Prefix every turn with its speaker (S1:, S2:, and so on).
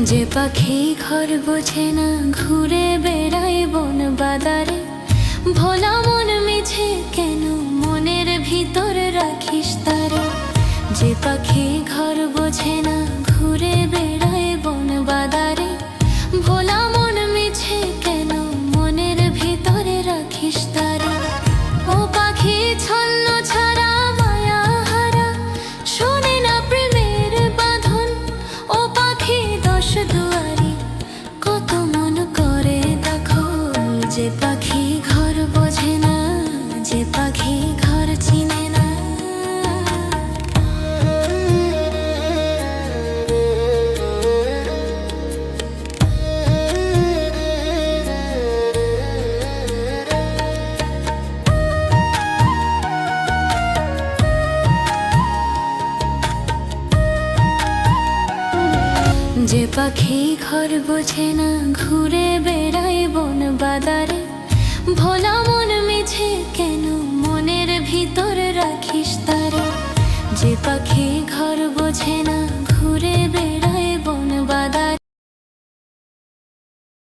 S1: যে পাখি ঘর বোঝে না ঘুরে বেড়ায় বন বাদারে, ভোলা মন মিছে কেন মনের ভিতর রাখিস তারে। যে পাখি ঘর বোঝে না ঘুরে বেড়ায় বন বাদারে, ভোলা মন মিছে কেন মনের ভিতরে রাখিস তারে। ও পাখি ছন্ন ছাড়া মায়া হারা, শোনে না প্রেমের বাঁধন। ও পাখি দশ দুয়ারি কত মন করে দেখো। যে পাখি ঘর বোঝে না, যে পাখি ঘর চিনে না। যে পাখি ঘর বোঝে না ঘুরে বেড়ায় বন বাদারে, ভোলা মন মিছে কেন মনের ভিতর রাখিস তারে। যে পাখি ঘর বোঝে না